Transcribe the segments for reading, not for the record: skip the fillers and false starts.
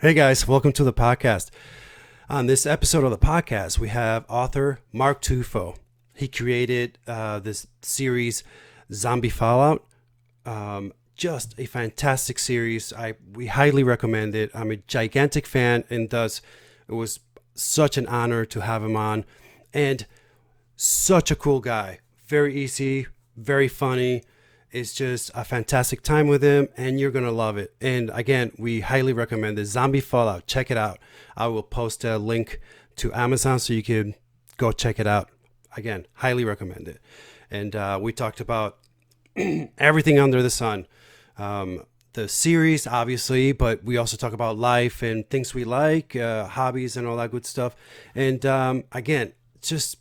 Hey guys, welcome to the podcast. On this episode of the podcast, we have author Mark Tufo. He created this series, Zombie Fallout. Just a fantastic series. We highly recommend it. I'm a gigantic fan, and it was such an honor to have him on. And such a cool guy. Very easy, very funny. It's just a fantastic time with him, and you're going to love it. And again, we highly recommend the Zombie Fallout. Check it out. I will post a link to Amazon so you can go check it out. Again, highly recommend it. And we talked about everything under the sun. The series, obviously, but we also talk about life and things we like, hobbies and all that good stuff. And again, just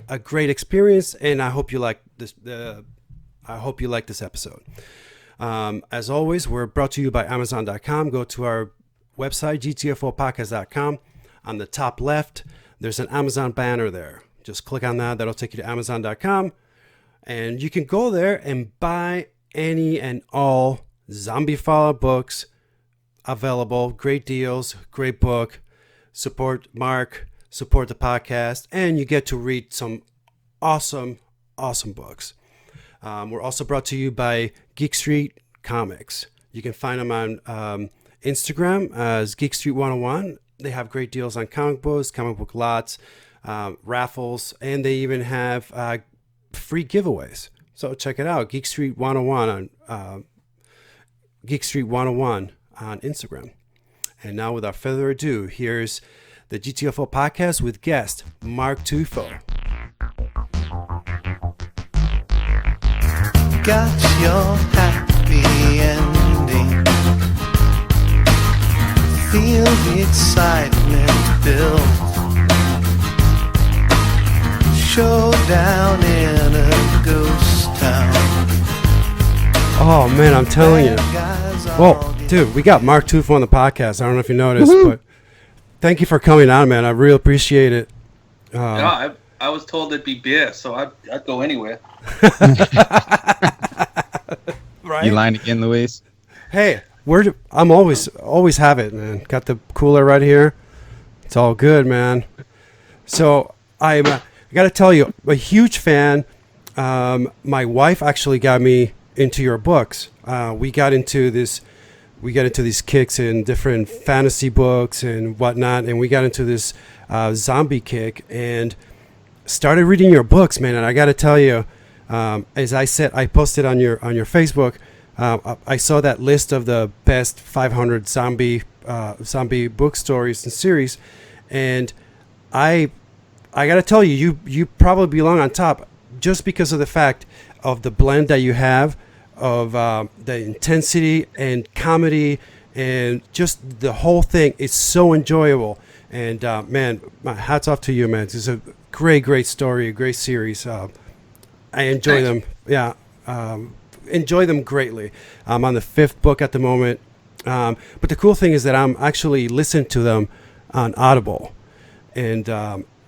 a great experience, and I hope you like this. I hope you like this episode. As always, we're brought to you by amzn.to. Go to our website, gtfopodcast.com. On the top left, there's an Amazon banner there. Just click on that. That'll take you to amazon.com. And you can go there and buy any and all Zombie Fallout books available. Great deals, great book. Support Mark, support the podcast, and you get to read some awesome books. We're also brought to you by Geek Street Comics. You can find them on Instagram as Geek Street 101. They have great deals on comic books, comic book lots, raffles, and they even have free giveaways. So check it out, Geek Street 101 on Geek Street 101 on Instagram. And now, without further ado, here's the GTFO podcast with guest Mark Tufo. Got your happy ending. Feel the excitement build. Showdown in a ghost town. Oh man, I'm telling you. Well, dude, we got Mark Tufo on the podcast. I don't know if you noticed, but thank you for coming on, man. I really appreciate it. Yeah, I was told it'd be beer, so I'd go anywhere. Right? You lying again, Luis? Hey, I'm always have it, man. Got the cooler right here. It's all good, man. So I got to tell you, I'm a huge fan. My wife actually got me into your books. We got into these kicks in different fantasy books and whatnot, and we got into this zombie kick and started reading your books, man. And I got to tell you, as I said, I posted on your Facebook. I saw that list of the best 500 zombie book stories and series, and I got to tell you, you probably belong on top just because of the fact of the blend that you have of the intensity and comedy and just the whole thing is so enjoyable. And man, my hats off to you, man. It's a great story, a great series. I enjoy them. Yeah. Enjoy them greatly. I'm on the 5th book at the moment. But the cool thing is that I'm actually listening to them on Audible. And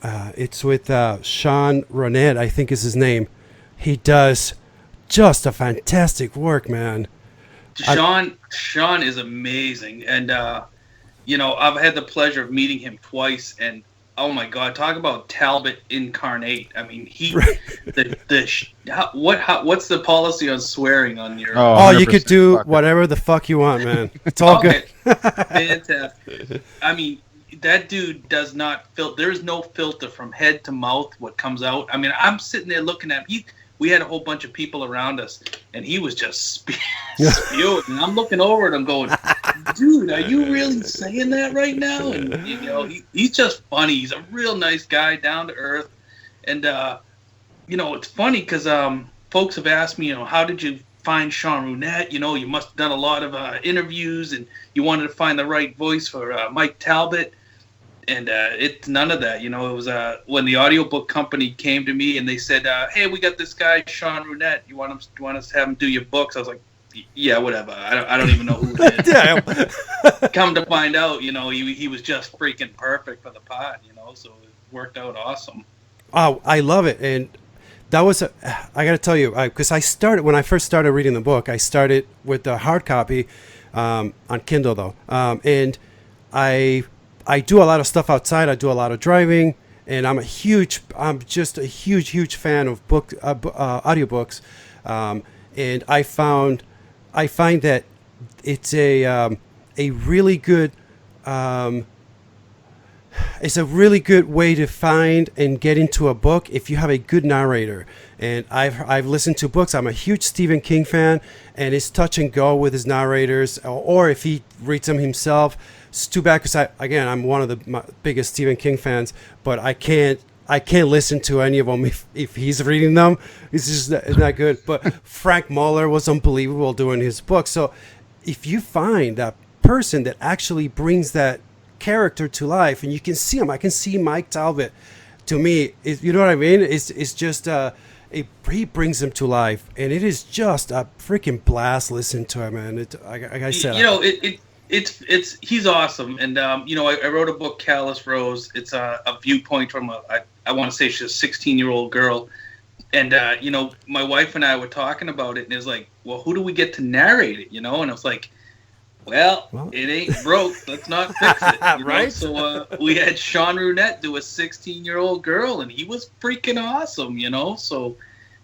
it's with Sean Ronette, I think is his name. He does just a fantastic work, man. Sean is amazing. And, I've had the pleasure of meeting him twice, and oh my God! Talk about Talbot incarnate. I mean, what's the policy on swearing on your? Oh, you could do whatever the fuck you want, man. It's all good. Fantastic. I mean, that dude does not there's no filter from head to mouth. What comes out? I mean, I'm sitting there looking at him. We had a whole bunch of people around us, and he was just spewing. And I'm looking over at him going, dude, are you really saying that right now? And, he's just funny. He's a real nice guy, down to earth. And, it's funny because folks have asked me, how did you find Sean Ronette? You must have done a lot of interviews, and you wanted to find the right voice for Mike Talbot. And it's none of that. It was when the audiobook company came to me and they said, hey, we got this guy, Sean Ronette. You want us to have him do your books? I was like, yeah, whatever. I don't even know who it is. Come to find out, he was just freaking perfect for the pod, so it worked out awesome. Oh, I love it. And that was, I got to tell you, because when I first started reading the book, I started with the hard copy on Kindle, though. And I do a lot of stuff outside. I do a lot of driving, and I'm just a huge fan of audiobooks, and I find that it's a really good um, it's a really good way to find and get into a book if you have a good narrator. And I've listened to books. I'm a huge Stephen King fan, and it's touch and go with his narrators, or if he reads them himself. It's too bad because I'm one of my biggest Stephen King fans, but I can't listen to any of them if he's reading them. It's just not good. But Frank Muller was unbelievable doing his book. So if you find that person that actually brings that character to life, and you can see him, I can see Mike Talbot. To me, you know what I mean? It's just he brings him to life, and it is just a freaking blast listening to him. And like I said, it's he's awesome. And I wrote a book, Callous Rose. It's a viewpoint from I want to say she's a 16-year-old girl. And my wife and I were talking about it, and it was like, well, who do we get to narrate it? And I was like, well, it ain't broke. Let's not fix it. Right? So we had Sean Runette do a 16-year-old girl, and he was freaking awesome, So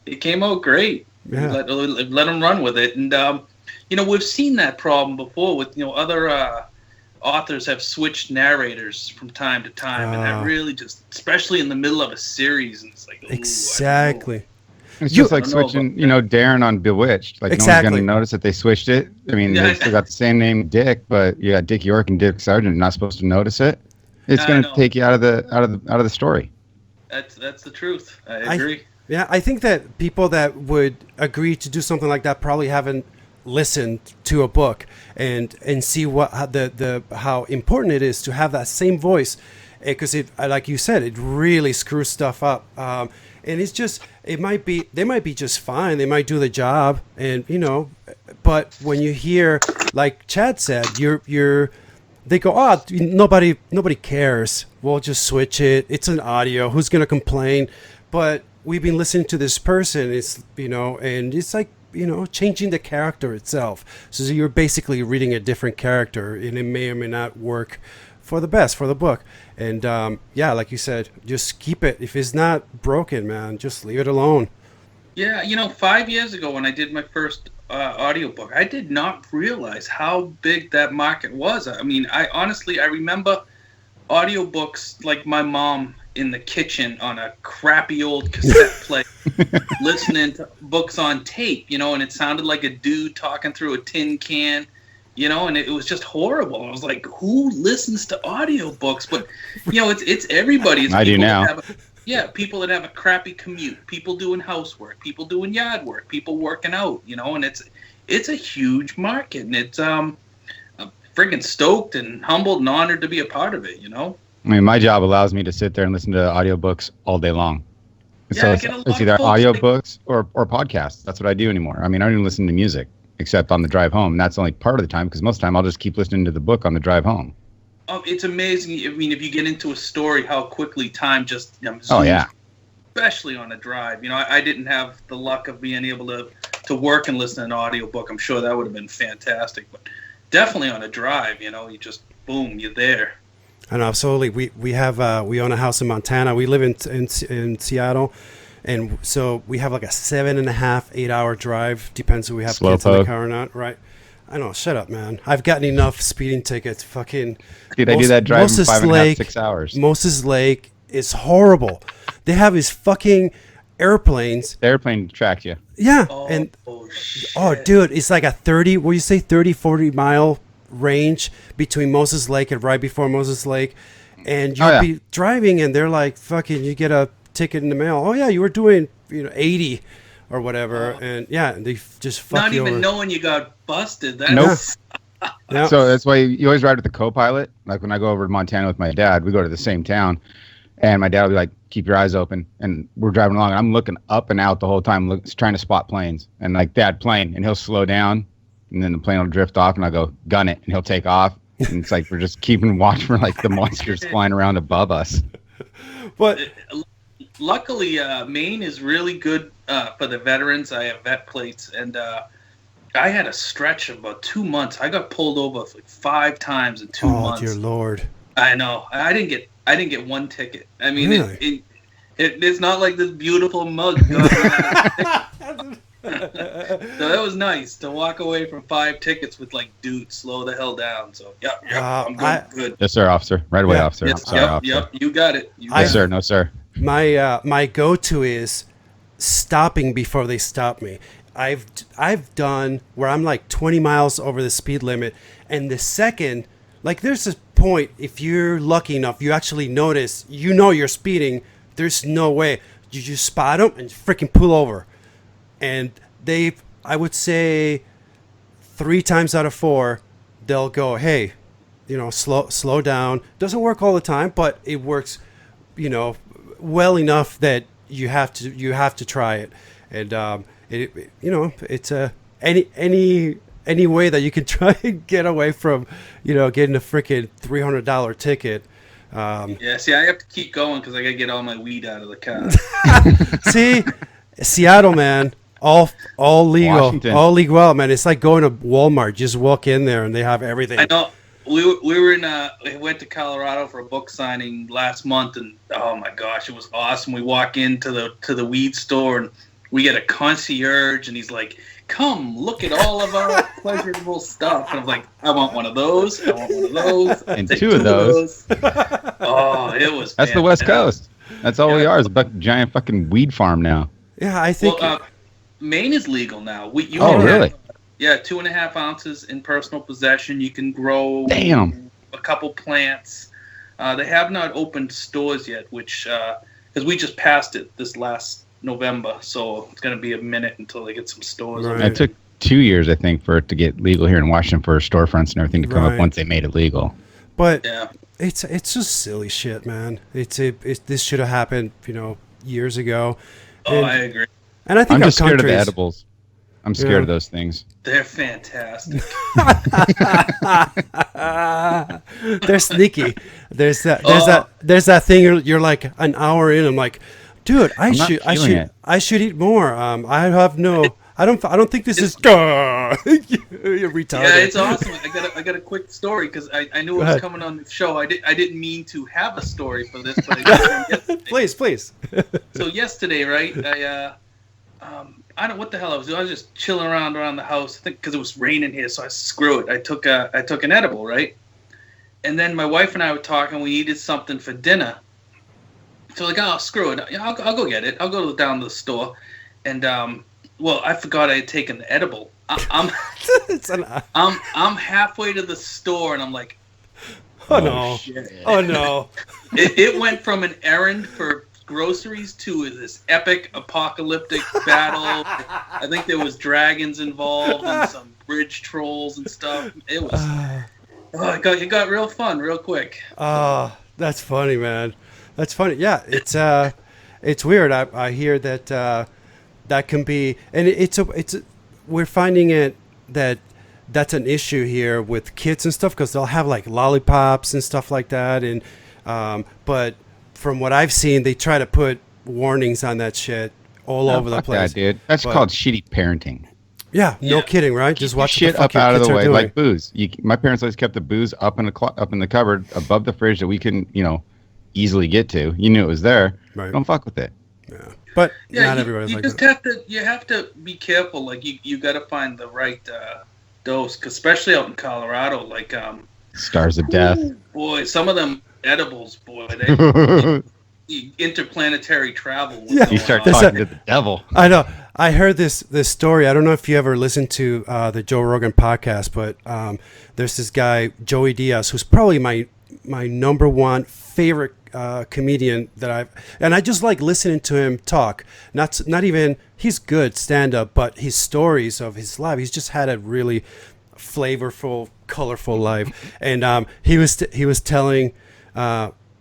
it came out great. Yeah. Let him run with it. And, we've seen that problem before with, other authors have switched narrators from time to time. And that really just, especially in the middle of a series, and it's like, exactly. It's just like switching, Darren on Bewitched. Like, exactly. No one's going to notice that they switched it. I mean, they still got the same name, Dick, but you got Dick York and Dick Sargent. You're not supposed to notice it. It's going to take you out of the story. That's the truth. I agree. I think that people that would agree to do something like that probably haven't listened to a book and see how important it is to have that same voice, because like you said, it really screws stuff up. And it's just, they might be just fine. They might do the job, and but when you hear, like Chad said, they go, oh, nobody cares. We'll just switch it. It's an audio. Who's gonna complain? But we've been listening to this person. It's and it's like changing the character itself. So you're basically reading a different character, and it may or may not work for the best for the book. And like you said, just keep it. If it's not broken, man, just leave it alone. Yeah, 5 years ago when I did my first audiobook, I did not realize how big that market was. I mean, I remember audiobooks like my mom in the kitchen on a crappy old cassette player, listening to books on tape, and it sounded like a dude talking through a tin can. And it was just horrible. I was like, who listens to audiobooks? But, it's everybody. It's I do now. People that have a crappy commute, people doing housework, people doing yard work, people working out, and it's a huge market. And it's I'm friggin' stoked and humbled and honored to be a part of it, I mean, my job allows me to sit there and listen to audiobooks all day long. So it's either audiobooks or podcasts. That's what I do anymore. I mean, I don't even listen to music, except on the drive home. And that's only part of the time, because most of the time I'll just keep listening to the book on the drive home. It's amazing. I mean, if you get into a story, how quickly time just zooms, oh yeah, especially on a drive. I didn't have the luck of being able to work and listen to an audiobook. I'm sure that would have been fantastic, but definitely on a drive, you just boom, you're there. And absolutely, we own a house in Montana. We live in Seattle. And so we have like a 7.5, 8 hour drive. Depends if we have kids in the car or not, right? I know. Shut up, man. I've gotten enough speeding tickets. Fucking. Dude, I do that drive in 5.5, 6 hours. Moses Lake is horrible. They have these fucking airplanes. The airplane tracks you. Yeah. Shit. Dude, it's like a 40 mile range between Moses Lake and right before Moses Lake. And you'll be driving, and they're like, fucking, you get a ticket in the mail. Oh yeah, you were doing 80 or whatever, and they just fuck not you even over. Knowing you got busted. Nope. So that's why you always ride with the co-pilot. Like when I go over to Montana with my dad, we go to the same town, and my dad will be like, "Keep your eyes open," and we're driving along, and I'm looking up and out the whole time, trying to spot planes, and like, "Dad, plane," and he'll slow down, and then the plane will drift off, and I go, "Gun it," and he'll take off, and it's like we're just keeping watch for like the monsters flying around above us. But luckily, Maine is really good for the veterans. I have vet plates, and I had a stretch of about 2 months. I got pulled over like 5 times in 2 months. Oh dear Lord! I know. I didn't get one ticket. I mean, Really? it's not like this beautiful mug. So that was nice to walk away from 5 tickets with like, dude, slow the hell down. So I'm good. Yes, sir, officer. Right away, Yeah. officer. Yes, I'm sorry, officer. yep, you got it. Yes, sir. No, sir. My go-to is stopping before they stop me. I've done where I'm like 20 miles over the speed limit, and the second, like, there's a point, if you're lucky enough, you actually notice, you're speeding. There's no way you just spot them and freaking pull over. And I would say 3 times out of 4, they'll go, hey, slow down. Doesn't work all the time, but it works, well enough that you have to try it. And it's any way that you can try and get away from, getting a freaking $300 ticket. Yeah, see, I have to keep going because I got to get all my weed out of the car. See, Seattle, man. All legal, Washington. all legal, man. It's like going to Walmart. Just walk in there and they have everything. I know. We went to Colorado for a book signing last month, and oh my gosh, it was awesome. We walk into the weed store, and we get a concierge, and he's like, "Come look at all of our pleasurable stuff." And I'm like, "I want one of those. I want one of those." And 2 of those. Oh, it was. That's the West Coast. That's all we are. Is a giant fucking weed farm now. Yeah, I think. Maine is legal now. Really? Yeah, 2.5 ounces in personal possession. You can grow a couple plants. They have not opened stores yet, which because we just passed it this last November, so it's going to be a minute until they get some stores. Right. It took 2 years, I think, for it to get legal here in Washington for storefronts and everything to come up once they made it legal. But yeah, it's just silly shit, man. This should have happened, years ago. And, I agree. And I think I'm our just scared of the country's- edibles. I'm scared of those things. They're fantastic. They're sneaky. There's that thing you're like an hour in. I'm like, dude, I should eat more. I don't think this is you're retarded. Yeah, it's awesome. I got a quick story because I knew it was coming on the show. I didn't mean to have a story for this, but I did yesterday. Please. So yesterday, right? I don't know what the hell I was doing. I was just chilling around the house. I think because it was raining here, so screw it. I took an edible, right? And then my wife and I were talking. We needed something for dinner. So like, oh, screw it. I'll go get it. I'll go down to the store. And I forgot I had taken the edible. I'm halfway to the store, and I'm like, oh no, shit. Oh no. It went from an errand for groceries to this epic apocalyptic battle. I think there was dragons involved and some bridge trolls and stuff. It was it got real fun real quick. Oh, that's funny, man. That's funny. Yeah, it's weird. I hear that that can be, and we're finding it that's an issue here with kids and stuff because they'll have like lollipops and stuff like that, and but from what I've seen, they try to put warnings on that shit all over the place. That, dude. That's called shitty parenting. Yeah, no kidding, right? Just watch shit up out of the way, like booze. My parents always kept the booze up in the cupboard above the fridge that we couldn't, easily get to. You knew it was there. Right. Don't fuck with it. Yeah, but not everybody's like that. You have to be careful. Like you got to find the right dose, especially out in Colorado. Like Stars of Death. Boy, some of them edibles, boy, they interplanetary travel. Yeah, you start talking to the devil. I know. I heard this story. I don't know if you ever listened to the Joe Rogan podcast, but there's this guy Joey Diaz, who's probably my number one favorite comedian and I just like listening to him talk. Not even he's good stand up, but his stories of his life. He's just had a really flavorful, colorful life, and he was telling.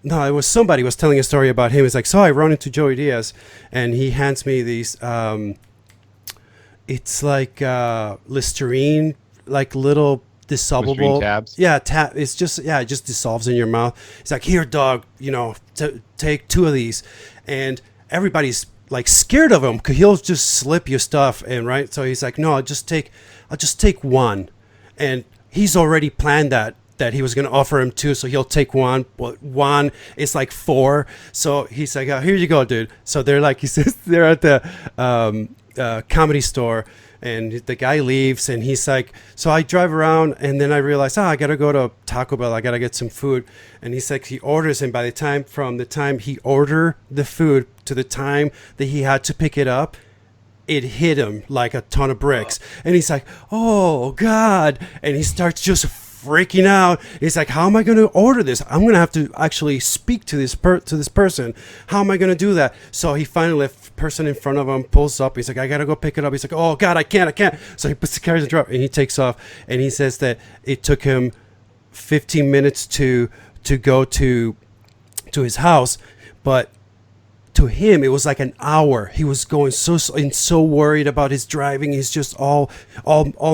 No, it was somebody was telling a story about him. It's like, so I run into Joey Diaz, and he hands me these. It's like Listerine, like little dissolvable Listerine tabs. Yeah, It's just it just dissolves in your mouth. It's like, here, dog, take 2 of these, and everybody's like scared of him because he'll just slip your stuff and right. So he's like, no, I'll just take one, and he's already planned that he was going to offer him two, so he'll take one, but one is like four. So he's like, oh, here you go, dude. So they're like, he says they're at the comedy store, and the guy leaves, and he's like, so I drive around, and then I realize, I got to go to Taco Bell. I got to get some food. And he's like, he orders, and from the time he ordered the food to the time that he had to pick it up, it hit him like a ton of bricks. And he's like, oh, God. And he starts just freaking out. He's like, how am I going to order this? I'm going to have to actually speak to this person. How am I going to do that? So he finally, the person in front of him pulls up. He's like, I got to go pick it up. He's like, oh, God, I can't. So he puts the carries in the drop, and he takes off. And he says that it took him 15 minutes to go to his house. But to him, it was like an hour. He was going so worried about his driving. He's just all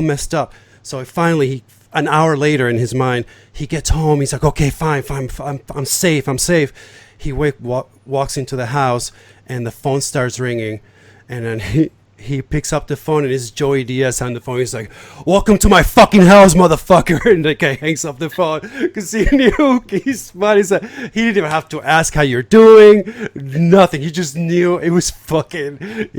messed up. So finally, an hour later, in his mind, he gets home. He's like, okay, fine, I'm safe. He walks into the house, and the phone starts ringing, and then he picks up the phone, and it's Joey Diaz on the phone. He's like, welcome to my fucking house, motherfucker. And the guy hangs up the phone because he knew. He's smart. He said he didn't even have to ask how you're doing. Nothing. He just knew. It was fucking,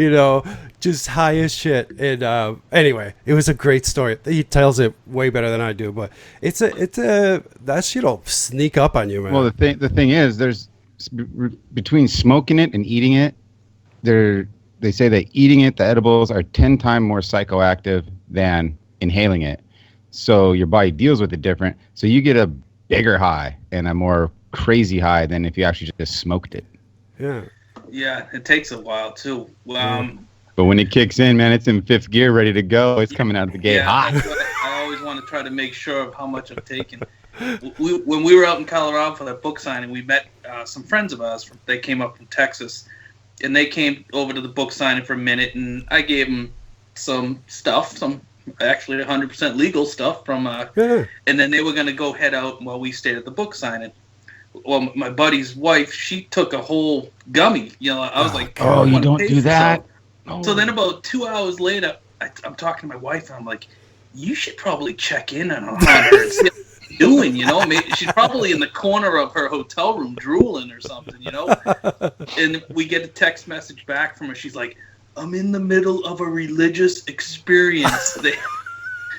just high as shit. And anyway, it was a great story. He tells it way better than I do, but it's a that shit'll sneak up on you, man. Well, the thing is, there's between smoking it and eating it, they say that eating it, the edibles, are 10 times more psychoactive than inhaling it. So your body deals with it different. So you get a bigger high and a more crazy high than if you actually just smoked it. Yeah. Yeah, it takes a while too. But when it kicks in, man, it's in fifth gear, ready to go. It's coming out of the gate hot. I always want to try to make sure of how much I've taken. When we were out in Colorado for that book signing, we met some friends of ours. They came up from Texas. And they came over to the book signing for a minute, and I gave them some stuff, some actually 100% legal stuff from, and then they were going to go head out while we stayed at the book signing. Well, my buddy's wife, she took a whole gummy. I was like, oh, you don't do that. So then about 2 hours later, I'm talking to my wife, and I'm like, you should probably check in on her and see how she's doing, Maybe she's probably in the corner of her hotel room drooling or something, And we get a text message back from her. She's like, I'm in the middle of a religious experience.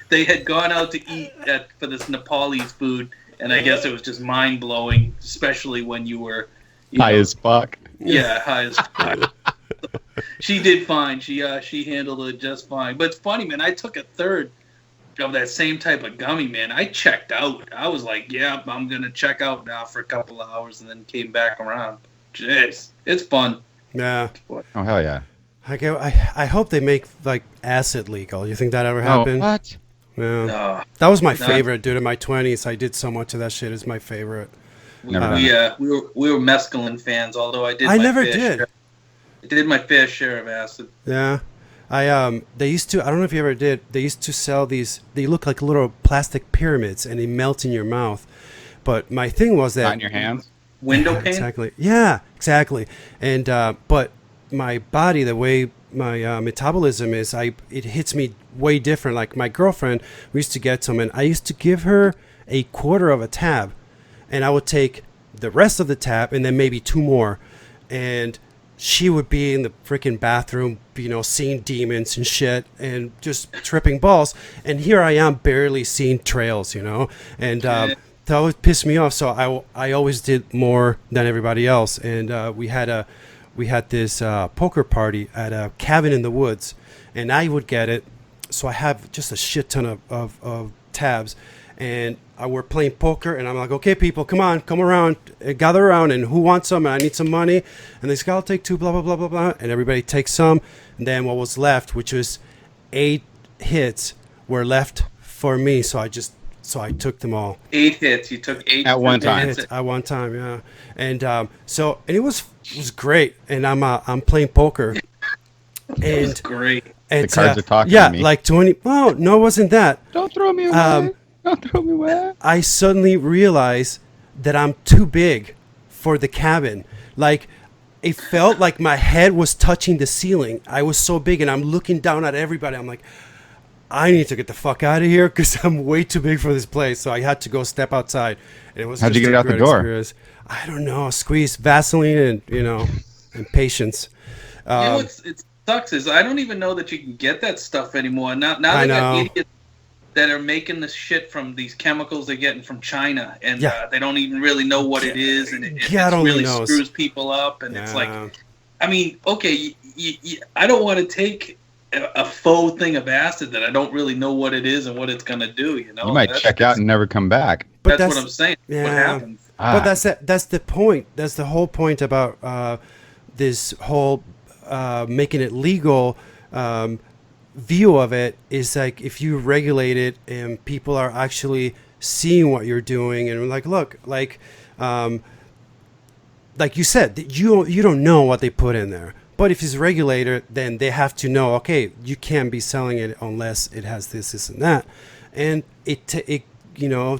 They had gone out to eat for this Nepalese food, and I guess it was just mind-blowing, especially when you were... high as fuck. Yeah, high as fuck. She did fine. She handled it just fine. But it's funny, man. I took a third of that same type of gummy, man. I checked out. I was like, yeah, I'm going to check out now for a couple of hours, and then came back around. Jeez. It's fun. Yeah. Oh, hell yeah. I hope they make, like, acid legal. You think that ever happened? Oh, what? Yeah. No. That was my favorite, dude. In my 20s, I did so much of that shit. It's my favorite. We were mescaline fans, although I never did. I did my fair share of acid. Yeah. They used to, I don't know if you ever did, they used to sell these, they look like little plastic pyramids, and they melt in your mouth. But my thing was that... Not in your hands? Window pane? Exactly. Yeah, exactly. And, but my body, the way my metabolism is, it hits me way different. Like my girlfriend, we used to get some, and I used to give her a quarter of a tab, and I would take the rest of the tab and then maybe two more. And she would be in the freaking bathroom, seeing demons and shit and just tripping balls. And here I am barely seeing trails, and that always pissed me off. So I always did more than everybody else. And we had this poker party at a cabin in the woods, and I would get it. So I have just a shit ton of tabs, and we're playing poker, and I'm like, okay, people, come around, gather around, and who wants some? And I need some money. And they say, I'll take two, blah, blah, blah, blah, blah. And everybody takes some. And then what was left, which was 8 hits, were left for me. So I took them all. 8 hits. You took 8 at one time. At one time, yeah. And and it was great. And I'm playing poker. It was great. And the cards are talking to me. Yeah, like 20. Oh, no, it wasn't that. Don't throw me away. Don't throw me away. I suddenly realized that I'm too big for the cabin. Like, it felt like my head was touching the ceiling. I was so big, and I'm looking down at everybody. I'm like, I need to get the fuck out of here because I'm way too big for this place. So I had to go step outside. And it was How'd just you get a out the great door? experience. I don't know. Squeeze Vaseline and, and patience. It sucks is I don't even know that you can get that stuff anymore. Now I they got know. idiots that are making this shit from these chemicals they're getting from China, and Yeah. They don't even really know what it is, and it God only really knows. screws people up. And it's like, Yeah. I mean, okay, I don't want to take a faux thing of acid that I don't really know what it is and what it's gonna do. You know, You might check out and never come back. But that's what I'm saying. yeah. What happens? But that's the point. That's the whole point about this whole making it legal view of it is like if you regulate it and people are actually seeing what you're doing and like, look, like you said, that you don't know what they put in there. But if it's regulated, then they have to know, okay, you can't be selling it unless it has this, and that. And it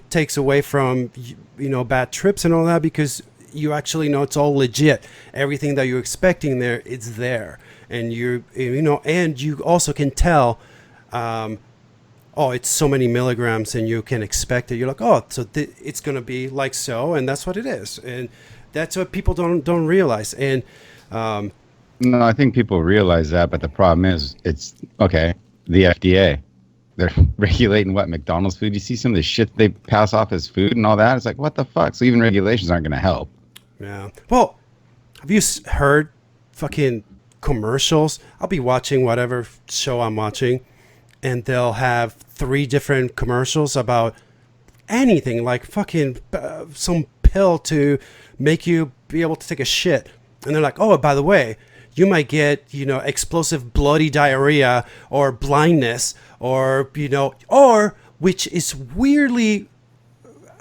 takes away from, bad trips and all that because you actually know it's all legit. Everything that you're expecting there, it's there. And and you also can tell, it's so many milligrams and you can expect it. You're like, so it's going to be like so, and that's what it is. And that's what people don't realize. And, no, I think people realize that, but the problem is it's okay. The FDA, they're regulating what McDonald's food. You see some of the shit they pass off as food and all that. It's like, what the fuck? So even regulations aren't going to help. Yeah. Well, have you heard fucking commercials? I'll be watching whatever show I'm watching, and they'll have 3 different commercials about anything, like fucking some pill to make you be able to take a shit. And they're like, oh, by the way, you might get, explosive bloody diarrhea or blindness or, or which is weirdly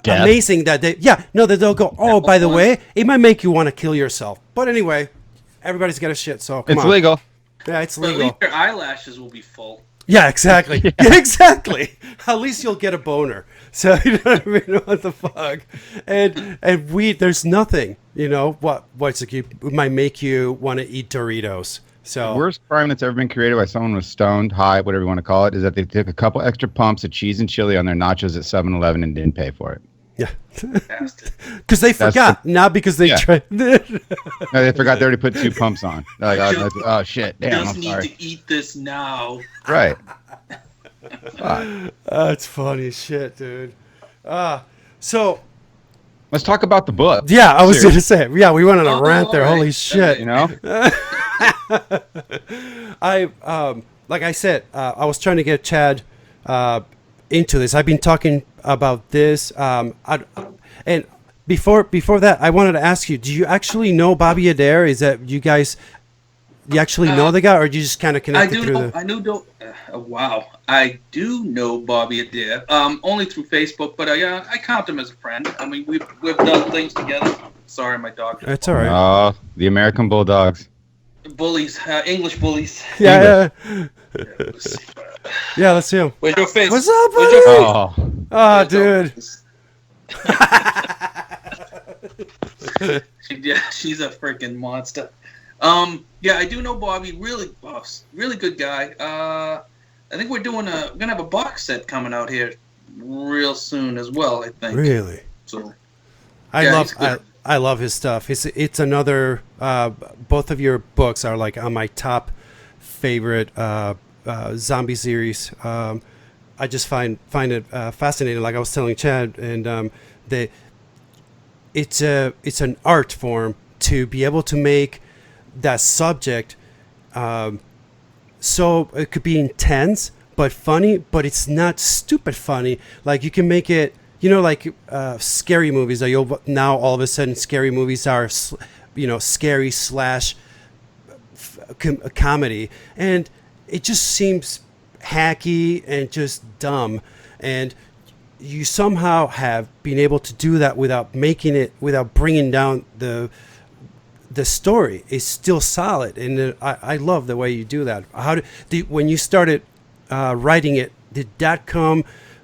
Death. amazing that they'll go, oh, by the way, it might make you want to kill yourself. But anyway, everybody's got a shit, so come It's on. legal. Yeah, it's But at legal. least your eyelashes will be full. Yeah, exactly. Yeah, exactly. At least you'll get a boner. So you know what I mean? What the fuck? And weed, there's nothing. What's it might make you want to eat Doritos. So The worst crime that's ever been created by someone who was stoned, high, whatever you want to call it, is that they took a couple extra pumps of cheese and chili on their nachos at 7-Eleven and didn't pay for it. yeah, Bastard. because they forgot, not because they Yeah. tried. No, they forgot they already put 2 pumps on. They're like, oh shit, damn, Just I'm need sorry. to eat this now. Right. Fuck. That's funny as shit, dude. So Let's talk about the book. yeah, I was Seriously. gonna say, yeah, we went on a Oh, rant there. all right. Holy shit! You know? Like I said, I was trying to get Chad into this. I've been talking about this, and before that, I wanted to ask you: do you actually know Bobby Adair? Is that you actually know the guy, or you just kind of I connected do through know. the? I know. Wow, I do know Bobby Adair. Only through Facebook, but I count him as a friend. I mean, we've done things together. Sorry, my dog. It's all right. The American Bulldogs. Bullies, English bullies. Yeah. Let's see. Yeah. Let's see him. Where's your face? What's up, Where's your buddy? face? Oh, Oh, dude. She's a freaking monster. Yeah, I do know Bobby. Really good guy. I think we're gonna have a box set coming out here real soon as well. I think. Really? So. I Yeah, love he's good. I love his stuff. It's another. Both of your books are like on my top favorite zombie series. I just find it fascinating. Like I was telling Chad, and it's an art form to be able to make that subject. So it could be intense but funny, but it's not stupid funny. Like you can make it. Like scary movies. That now all of a sudden scary movies are, scary slash comedy, and it just seems hacky and just dumb. And you somehow have been able to do that without bringing down the story. It's still solid, and I love the way you do that. When you started writing it, did that come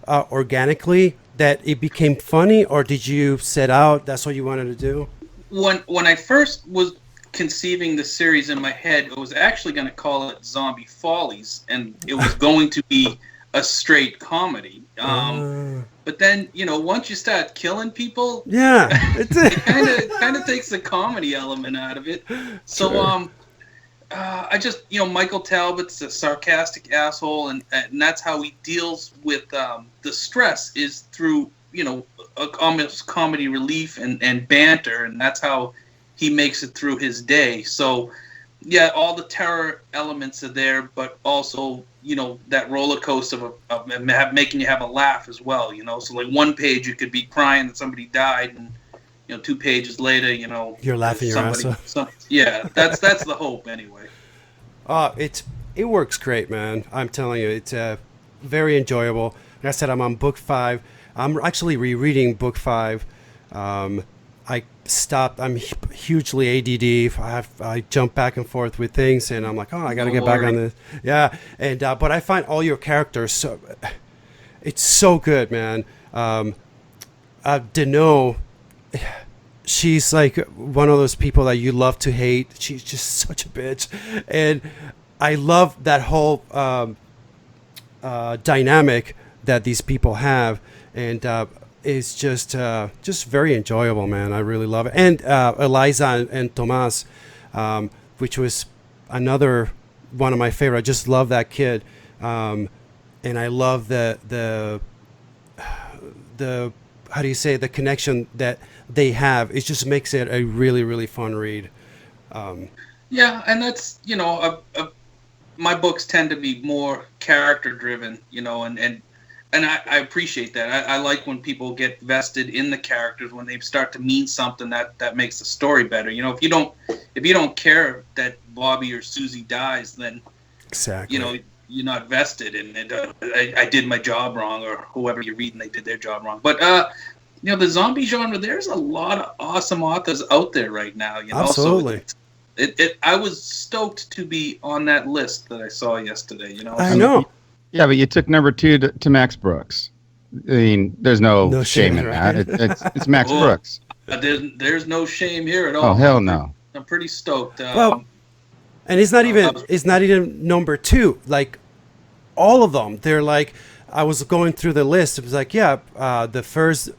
organically? That it became funny, or did you set out that's what you wanted to do? When I first conceiving the series in my head, I was actually going to call it Zombie Follies, and it was going to be a straight comedy. But then, once you start killing people, it kind of takes the comedy element out of it. So, sure. I just, Michael Talbot's a sarcastic asshole, and that's how he deals with the stress is through, almost comedy relief and banter, and that's how he makes it through his day. So, yeah, all the terror elements are there, but also, that roller coaster of making you have a laugh as well, So, like, one page you could be crying that somebody died, and 2 pages later, you're laughing your ass off. Yeah, that's the hope anyway. It works great, man. I'm telling you, it's very enjoyable. Like I said, I'm on book 5. I'm actually rereading book 5. I stopped. I'm hugely ADD. I jump back and forth with things, and I'm like, I got to get back on this. Yeah, and but I find all your characters it's so good, man. Deneau, she's like one of those people that you love to hate. She's just such a bitch, and I love that whole dynamic that these people have, and it's just very enjoyable, man. I really love it. And Eliza and Tomas, which was another one of my favorite. I just love that kid, and I love the how do you say, the connection that they have. It just makes it a really, really fun read. Yeah, and that's, my books tend to be more character driven, and I appreciate that. I like when people get vested in the characters, when they start to mean something that makes the story better. If you don't care that Bobby or Susie dies, then exactly, you're not vested in it. I did my job wrong, or whoever you're reading, they did their job wrong. But the zombie genre, there's a lot of awesome authors out there right now. Absolutely. So I was stoked to be on that list that I saw yesterday. I know. Yeah, but you took number 2 to Max Brooks. I mean, there's no shame in that. It's Max Brooks. There's no shame here at all. Oh, hell no. I'm pretty stoked. Well, and it's not even number 2. Like, all of them, they're like, I was going through the list. It was like, the first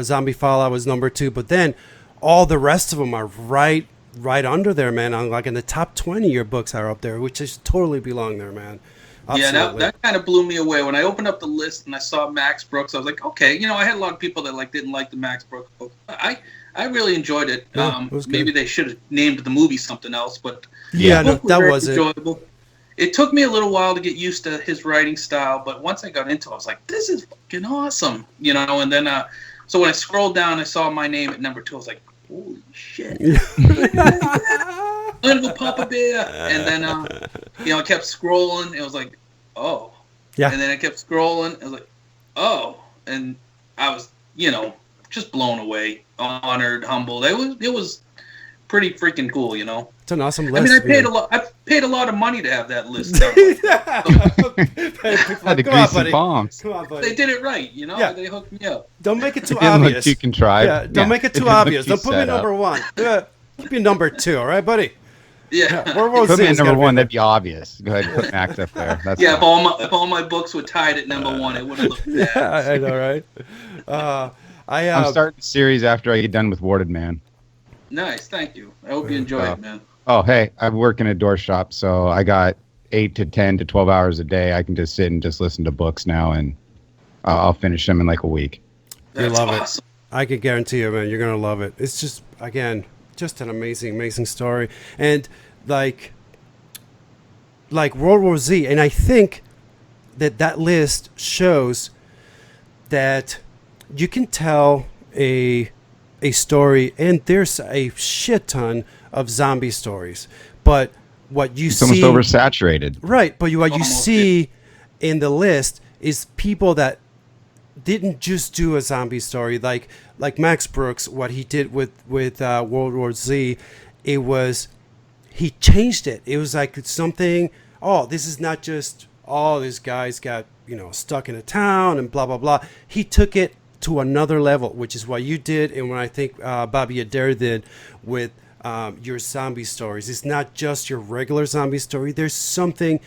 Zombie Fallout was number 2, but then all the rest of them are right under there, man. Like in the top 20, your books are up there, which just totally belong there, man. Absolutely. Yeah, that kind of blew me away when I opened up the list and I saw Max Brooks. I was like, okay, I had a lot of people that didn't like the Max Brooks book. I really enjoyed it. Yeah, it was good. Maybe they should have named the movie something else, but that was enjoyable. It took me a little while to get used to his writing style, but once I got into it, I was like, this is fucking awesome, And then, so when I scrolled down, I saw my name at number 2. I was like, holy shit. Little Papa Bear. And then, I kept scrolling. It was like, oh. Yeah. And then I kept scrolling. I was like, oh. And I was, just blown away, honored, humbled. It was pretty freaking cool, It's an awesome list. I mean, I paid a lot of money to have that list done. Had to grease some palms. Come on, buddy. They did it right, Yeah. They hooked me up. Don't make it too It didn't obvious. look too contrived. Yeah, don't make it too obvious. Don't put me set up. number 1. Keep me number 2, all right, buddy? Yeah. World War Put Z me at is number gotta 1, be that'd be obvious. Go ahead and put Max up there. That's Yeah, fine. if all my books were tied at number 1, it would have looked bad. Yeah, I know, right? I'm starting the series after I get done with Warded Man. Nice, thank you. I hope you enjoy it, man. Oh, hey, I work in a door shop, so I got 8 to 10 to 12 hours a day. I can just sit and just listen to books now, and I'll finish them in like a week. You love awesome. it. I can guarantee you, man, you're going to love it. It's just, again, just an amazing, amazing story. And like World War Z, and I think that list shows that you can tell a story, and there's a shit ton of zombie stories, but what you It's see almost oversaturated, right? But what you see in the list is people that didn't just do a zombie story, like Max Brooks. What he did with World War Z, it was he changed it. It was like something. Oh, this is not just this guy's got stuck in a town and blah blah blah. He took it to another level, which is what you did, and what I think Bobby Adair did with your zombie stories. It's not just your regular zombie story. There's something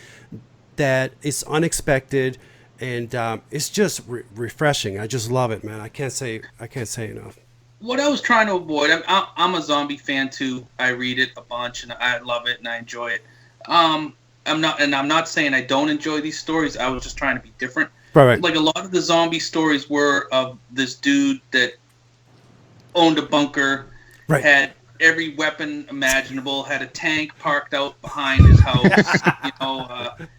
that is unexpected, and it's just refreshing. I just love it, man. I can't say enough. What I was trying to avoid, I'm a zombie fan too. I read it a bunch and I love it and I enjoy it. I'm not saying I don't enjoy these stories. I was just trying to be different. Right. Like a lot of the zombie stories were of this dude that owned a bunker, right. had every weapon imaginable, had a tank parked out behind his house.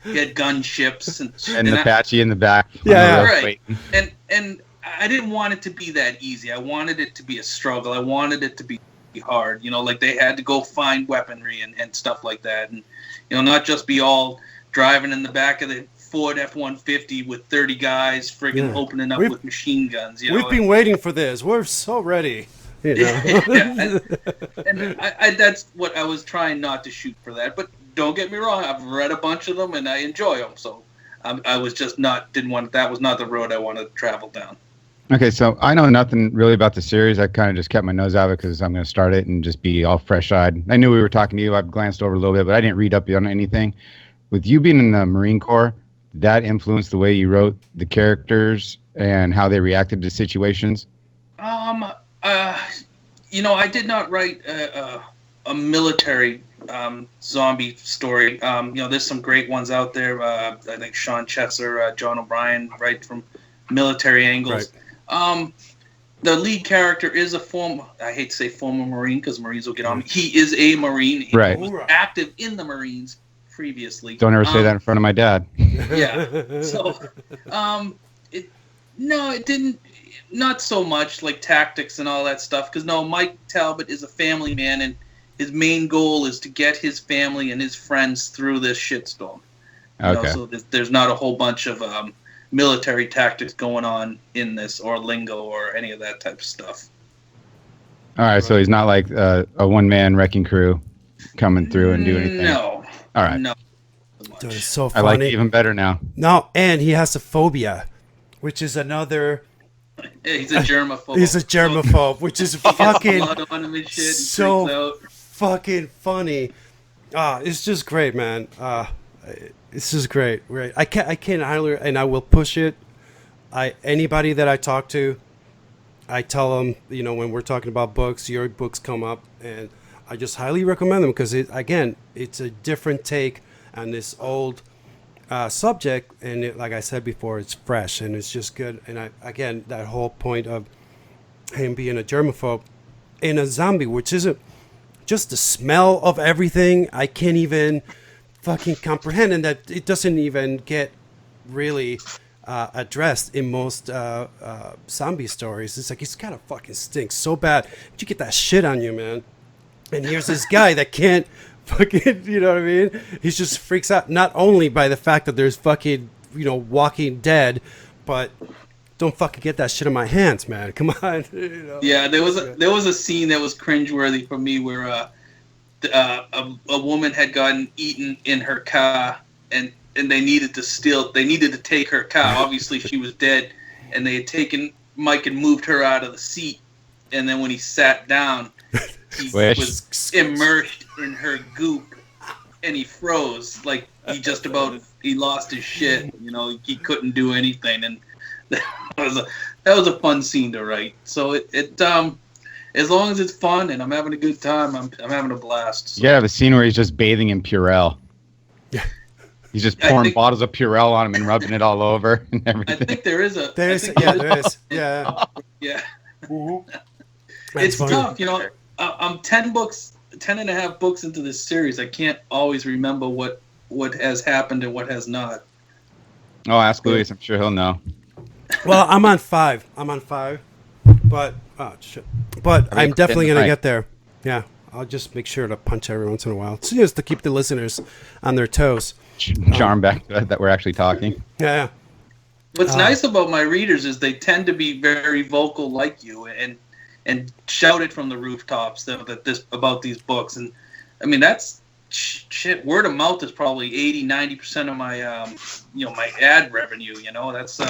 He had gunships and the Apache in the back. Yeah, right. And I didn't want it to be that easy. I wanted it to be a struggle. I wanted it to be hard. Like they had to go find weaponry and stuff like that, and not just be all driving in the back of the Ford F-150 with 30 guys friggin' opening up with machine guns. We've been waiting for this. We're so ready. And that's what I was trying not to shoot for that. But don't get me wrong, I've read a bunch of them and I enjoy them. So I was just that was not the road I wanted to travel down. Okay, so I know nothing really about the series. I kind of just kept my nose out of it because I'm going to start it and just be all fresh-eyed. I knew we were talking to you. I've glanced over a little bit, but I didn't read up on anything. With you being in the Marine Corps, did that influence the way you wrote the characters and how they reacted to situations? I did not write a military zombie story. There's some great ones out there. I think Sean Chesser, John O'Brien write from military angles. Right. The lead character is I hate to say former Marine because Marines will get on me. He is a Marine. He was active in the Marines previously. Don't ever say that in front of my dad. Yeah. So, it didn't, not so much like tactics and all that stuff. Because Mike Talbot is a family man and his main goal is to get his family and his friends through this shitstorm. Okay. So there's not a whole bunch of military tactics going on in this, or lingo, or any of that type of stuff. All right, so he's not like a one-man wrecking crew coming through and doing anything. No. All right. No. Dude, it's so I funny. like it even better now. No, and he has a phobia, which is another. He's a germaphobe. He's a germaphobe, which is fucking so fucking funny. It's just great, man. It's just great. Right. I can't highly, and I will push it. Anybody that I talk to, I tell them, when we're talking about books, your books come up, and I just highly recommend them because it's a different take on this old subject, and like I said before, it's fresh and it's just good. And that whole point of him being a germaphobe in a zombie, which isn't just the smell of everything. I can't even fucking comprehend, and that it doesn't even get really addressed in most zombie stories. It's like, it's gotta fucking stink so bad. You get that shit on you, man. And here's this guy that can't fucking, you know what I mean? He just freaks out not only by the fact that there's fucking, Walking Dead, but don't fucking get that shit in my hands, man. Come on. Yeah, there was a scene that was cringeworthy for me where a woman had gotten eaten in her car, and they needed to take her car. Obviously she was dead, and they had taken Mike and moved her out of the seat, and then when he sat down, he was immersed in her goop, and he froze. Like, he lost his shit. He couldn't do anything, and that was a fun scene to write. So it as long as it's fun and I'm having a good time, I'm having a blast. So. You gotta have a scene where he's just bathing in Purell. Yeah. He's just pouring bottles of Purell on him and rubbing it all over and everything. I think there is. There is. Yeah. Yeah. Mm-hmm. It's funny. tough, I'm 10 and a half books into this series. I can't always remember what has happened and what has not. Oh, ask Luis. I'm sure he'll know. Well, I'm on 5. But shit. But I'm definitely gonna get there. Yeah, I'll just make sure to punch every once in a while, just to keep the listeners on their toes. Charm back that we're actually talking. Yeah. What's nice about my readers is they tend to be very vocal, like you, and shout it from the rooftops about these books. And I mean, that's shit. Word of mouth is probably 80-90% of my my ad revenue. That's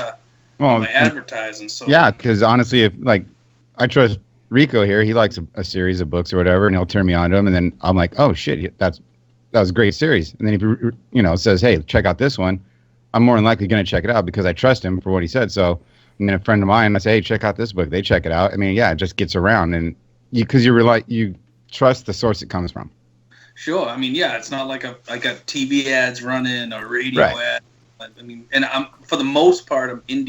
my advertising. So yeah, because honestly, if I trust Rico here, he likes a series of books or whatever, and he'll turn me on to them, and then I'm like, oh shit, that was a great series. And then if he says, hey, check out this one, I'm more than likely going to check it out because I trust him for what he said. So, and then a friend of mine, I say, hey, check out this book. They check it out. I mean, yeah, it just gets around, and because you trust the source it comes from. Sure. I mean, yeah, it's not like I got TV ads running or radio ads. I mean, and I'm for the most part, I'm an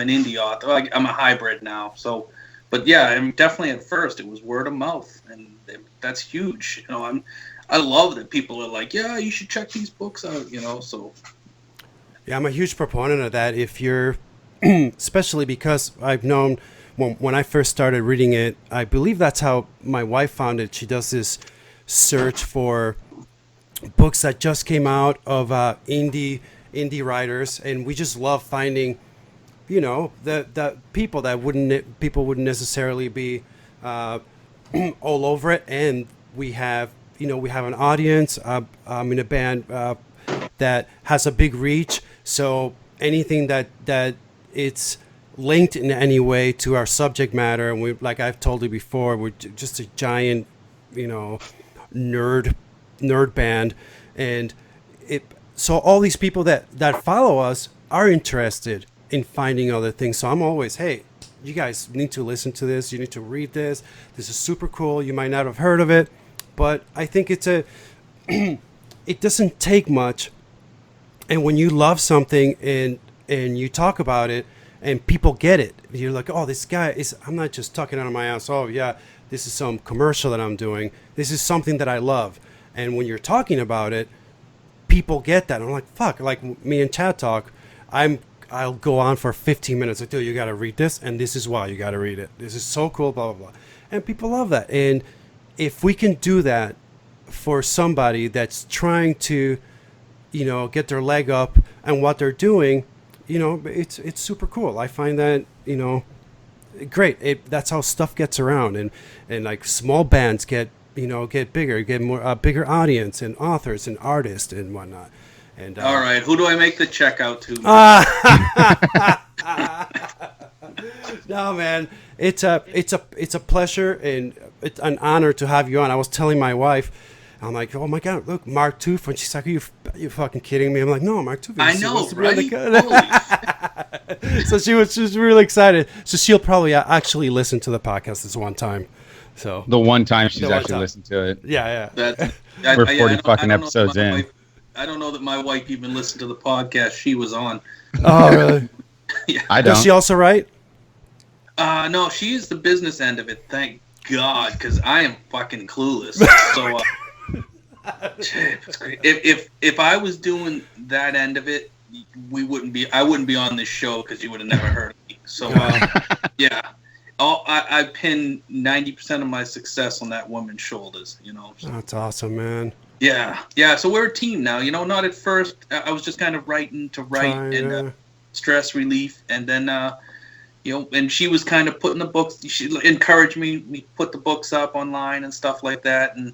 indie author. I'm a hybrid now. So, but yeah, I'm definitely at first it was word of mouth, and that's huge. I love that people are like, yeah, you should check these books out. So. Yeah, I'm a huge proponent of that. If you're, especially because I've known when I first started reading it, I believe that's how my wife found it. She does this search for books that just came out of indie writers, and we just love finding, the people that wouldn't necessarily be all over it, and we have an audience. I'm in a band that has a big reach, so anything that it's linked in any way to our subject matter, and we, like I've told you before, we're just a giant, nerd band, and so all these people that follow us are interested in finding other things. So I'm always, hey, you guys need to listen to this, you need to read this is super cool. You might not have heard of it, but I think it's it doesn't take much, and when you love something and you talk about it and people get it, you're like, oh, this guy is, I'm not just talking out of my ass, oh yeah, this is some commercial that I'm doing. This is something that I love. And when you're talking about it, people get that. I'm like, fuck, like me and Chad talk, I'll go on for 15 minutes. Like, dude, you got to read this, and this is why you got to read it. This is so cool, blah, blah, blah. And people love that. And if we can do that for somebody that's trying to, get their leg up and what they're doing, it's super cool. I find that, great. That's how stuff gets around, and like small bands get bigger, get more a bigger audience, and authors and artists and whatnot. And all right, who do I make the check out to? No, man, it's a pleasure and it's an honor to have you on. I was telling my wife, I'm like, oh my God, look, Mark Tufo. And she's like, are you fucking kidding me? I'm like, no, Mark Tufo. I know, right? So she was really excited. So she'll probably actually listen to the podcast this one time. So the one time she's actually listened to it. Yeah. We're 40 fucking episodes in. I don't know that my wife even listened to the podcast she was on. Oh, really? Yeah. I don't. Does she also write? No, she is the business end of it. Thank God, because I am fucking clueless. So, it's great. If I was doing that end of it, I wouldn't be on this show because you would have never heard of me. So, yeah. I pin 90% of my success on that woman's shoulders, So. That's awesome, man. Yeah. So we're a team now, Not at first. I was just kind of writing to write and stress relief, and then, and she was kind of putting the books. She encouraged me. We put the books up online and stuff like that, and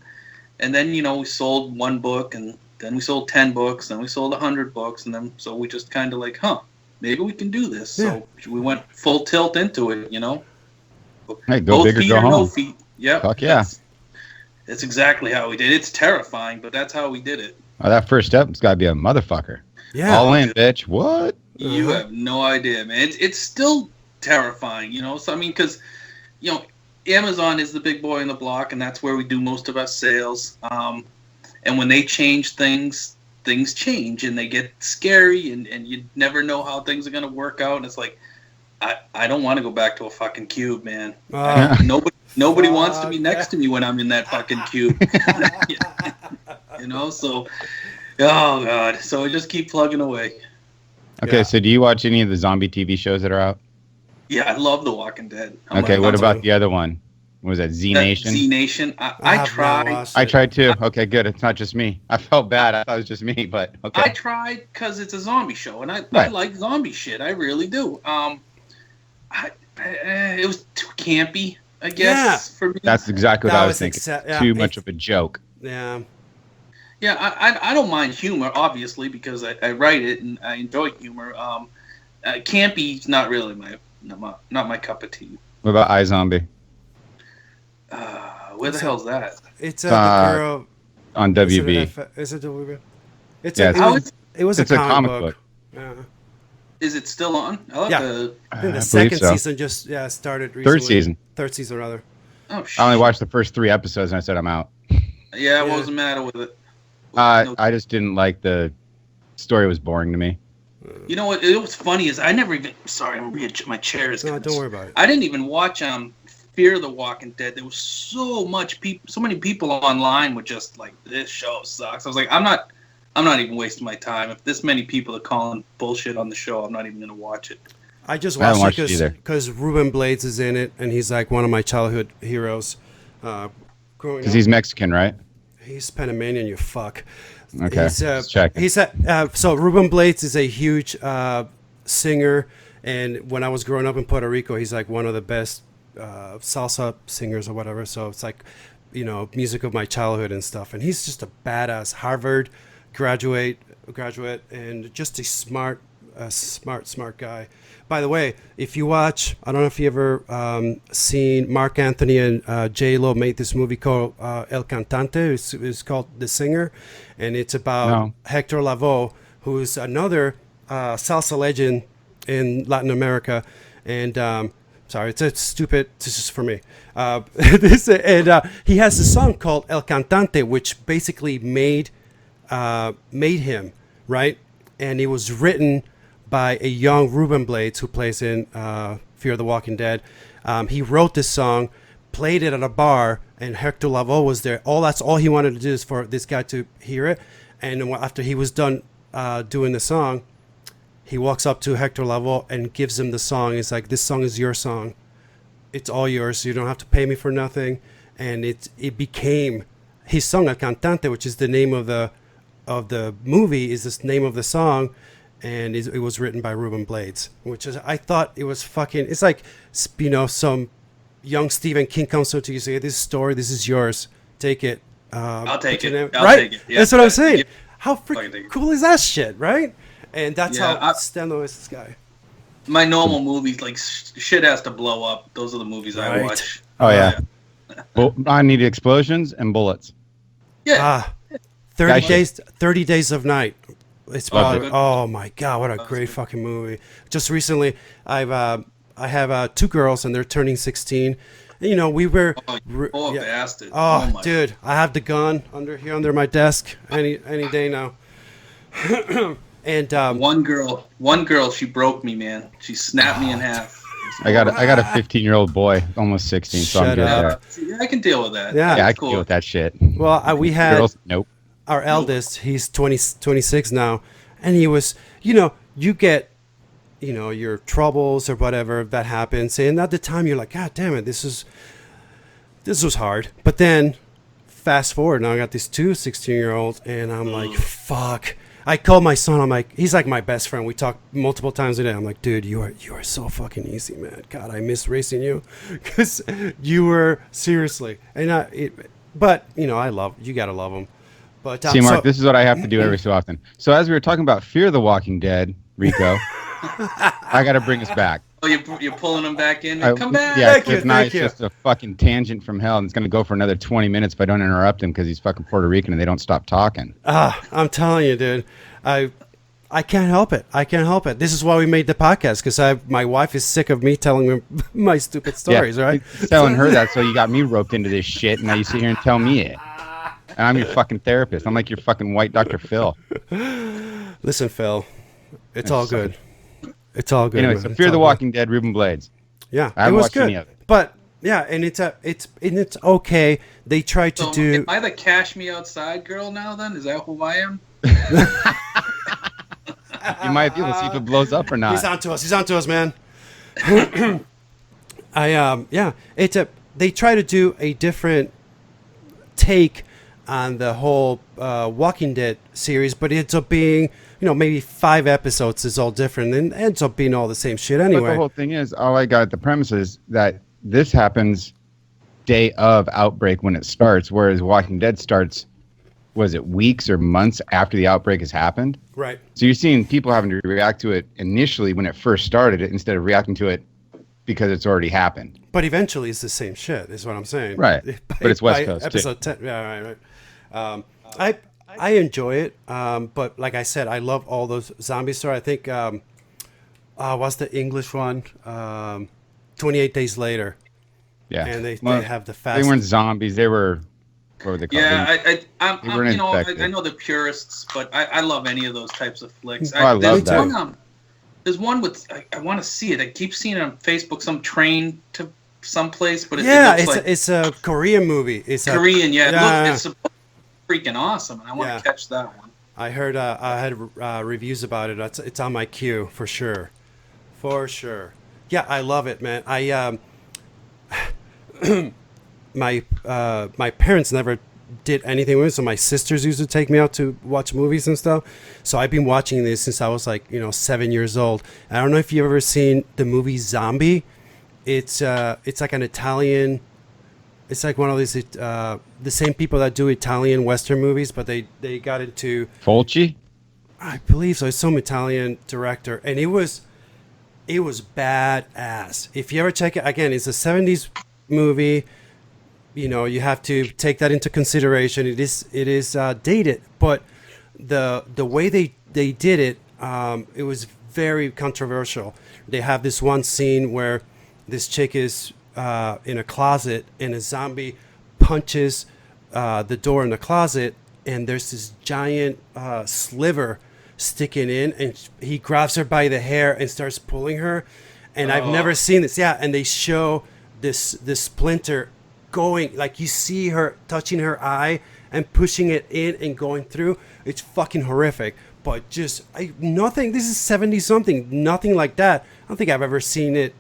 then we sold one book, and then we sold 10 books, and we sold 100 books, and then so we just kind of like, maybe we can do this. Yeah. So we went full tilt into it, Hey, go both big or feet go or home. no feet. Yep. Fuck yeah. That's exactly how we did it. It's terrifying, but that's how we did it. Oh, that first step has got to be a motherfucker. Yeah. All in, bitch. What? You have no idea, man. It's still terrifying, So, I mean, because, Amazon is the big boy in the block, and that's where we do most of our sales. And when they change things change, and they get scary, and you never know how things are going to work out. And it's like, I don't want to go back to a fucking cube, man. Nobody wants to be next to me when I'm in that fucking cube. So, oh God. So I just keep plugging away. Okay, so do you watch any of the zombie TV shows that are out? Yeah, I love The Walking Dead. Okay, what about the other one? What was that, Z Nation? Z Nation. I tried. I tried too. Okay, good. It's not just me. I felt bad. I thought it was just me, but okay. I tried because it's a zombie show, and I like zombie shit. I really do. It was too campy, I guess, for me. That's exactly what I was thinking. Too much of a joke. Yeah. Yeah, I don't mind humor, obviously, because I write it and I enjoy humor. Campy's not really not my cup of tea. What about iZombie? Where the hell's that? It's the girl on WB. Is it WB? It was it's a a comic comic book. Yeah. Is it still on? I think the I second believe so. season just started recently. Third season rather. Oh shit. I only watched the first 3 episodes and I said I'm out. Yeah, what was the matter with it? I just didn't like the story. Was boring to me. You know what? It was funny is I never even. Sorry, my chair is. No, don't worry about it. I didn't even watch Fear the Walking Dead. There was so many people online were just like, this show sucks. I was like, I'm not even wasting my time. If this many people are calling bullshit on the show, I'm not even gonna watch it. I just watched it because Ruben Blades is in it, and he's like one of my childhood heroes. Because he's Mexican, right? He's Panamanian, you fuck. Okay, let's check. So Ruben Blades is a huge singer, and when I was growing up in Puerto Rico, he's like one of the best salsa singers or whatever. So it's like, music of my childhood and stuff. And he's just a badass Harvard graduate, and just a smart guy. By the way, if you watch, I don't know if you ever seen Mark Anthony and J-Lo made this movie called El Cantante. It's called The Singer, and it's about Hector Lavoe, who is another salsa legend in Latin America. And sorry, it's a stupid. This is for me. He has a song called El Cantante, which basically made him, right? And it was written by a young Ruben Blades who plays in Fear the Walking Dead. He wrote this song, played it at a bar, and Hector Lavoe was there. That's all he wanted to do is for this guy to hear it. And after he was done doing the song, he walks up to Hector Lavoe and gives him the song. He's like, "This song is your song. It's all yours. You don't have to pay me for nothing." And it became his song, El Cantante, which is the name of the movie, is this name of the song. And it was written by Ruben Blades, which is, I thought it was fucking, it's like, some young Stephen King comes to you, say, this story, this is yours, take it. I'll take it. Right? Take it. Yeah, that's what I'm saying. Yeah. How freaking cool is that shit, right? And that's how Steno is this guy. My normal movies, like, shit has to blow up. Those are the movies I watch. Oh, yeah. Well, I need explosions and bullets. Yeah. 30 Days of Night. It's probably, oh my god, what a great fucking movie. Just recently, I have 2 girls and they're turning 16. And, we were bastard. Oh, dude, I have the gun under my desk any day now. And one girl, she broke me, man. She snapped me in half. I got a 15-year-old boy, almost 16, so I'm good at that. See, I can deal with that. Yeah, I can deal with that shit. Well, we had girls, nope. Our eldest, he's 26 now, and he was, you get, your troubles or whatever that happens, and at the time you're like, God damn it, this was hard. But then, fast forward, now I got these 2 16-year-olds, and I'm like, fuck. I called my son. I'm like, he's like my best friend. We talk multiple times a day. I'm like, dude, you are so fucking easy, man. God, I miss racing you, because you were seriously, and but I love you. Gotta love them. But, see, Mark, this is what I have to do every so often. So as we were talking about Fear the Walking Dead, Rico, I got to bring us back. Oh, you're pulling them back in? Come back! Yeah, it's just a fucking tangent from hell, and it's going to go for another 20 minutes if I don't interrupt him because he's fucking Puerto Rican and they don't stop talking. I'm telling you, dude. I can't help it. This is why we made the podcast, because my wife is sick of me telling her my stupid stories, right? Telling her that, so you got me roped into this shit, and now you sit here and tell me it. And I'm your fucking therapist. I'm like your fucking white Dr. Phil. Listen, Phil, it's all good. It's all good. Anyway, so Fear the Walking Dead, Ruben Blades. Yeah, I haven't watched any of it. But yeah, and it's okay. They tried to do. Am I the Cash Me Outside girl now? Then is that who I am? You might be able to see if it blows up or not. He's on to us, man. They try to do a different take on the whole Walking Dead series, but it ends up being, maybe 5 episodes is all different, and it ends up being all the same shit anyway. But the whole thing is, all I got the premise is that this happens day of outbreak when it starts, whereas Walking Dead starts, was it weeks or months after the outbreak has happened? Right. So you're seeing people having to react to it initially when it first started, instead of reacting to it because it's already happened. But eventually, it's the same shit. Is what I'm saying. Right. But it's West Coast, too. Episode 10. Yeah, right. I enjoy it. But like I said, I love all those zombie stories. I think what's the English one? 28 Days Later. Yeah. And they have the fast. They weren't zombies. They were. What were they called? Yeah, I'm you know, infected. I know the purists, but I love any of those types of flicks. I love that. There's one with I want to see it. I keep seeing it on Facebook. Some train to someplace, but it's a Korean movie. It's Korean, yeah. It's freaking awesome, and I want to catch that one. I heard I had reviews about it. It's on my queue for sure, for sure. Yeah, I love it, man. I my parents never did anything with it, so my sisters used to take me out to watch movies and stuff. So I've been watching this since I was 7 years old. I don't know if you've ever seen the movie Zombie. It's like an Italian. It's like one of these the same people that do Italian Western movies, but they got into Fulci. I believe so. It's some Italian director, and it was badass. If you ever check it again, it's a 70s movie. You know, you have to take that into consideration. It is dated, but the way they did it, it was very controversial. They have this one scene where this chick is in a closet and a zombie punches the door in the closet, and there's this giant sliver sticking in, and he grabs her by the hair and starts pulling her. And I've never seen this. Yeah, and they show this splinter going, like you see her touching her eye and pushing it in and going through. It's fucking horrific. But just nothing. This is 70 something. Nothing like that. I don't think I've ever seen it.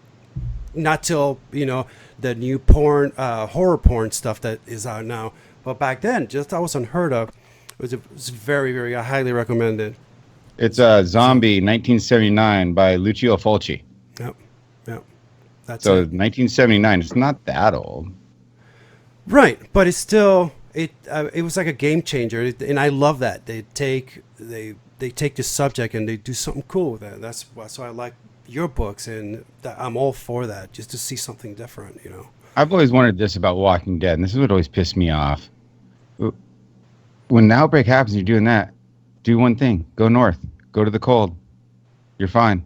Not till the new porn, horror porn stuff that is out now. But back then, just that was unheard of. It was very, very. I highly recommend it. It's Zombie, 1979 by Lucio Fulci. Yep. That's so it. 1979. It's not that old. Right, but it's still it was like a game changer, and I love that they take the subject and they do something cool with it. That's why I like your books, and I'm all for that, just to see something different. I've always wondered this about Walking Dead, and this is what always pissed me off. When the outbreak happens, you're doing that. Do one thing: go north, go to the cold. You're fine.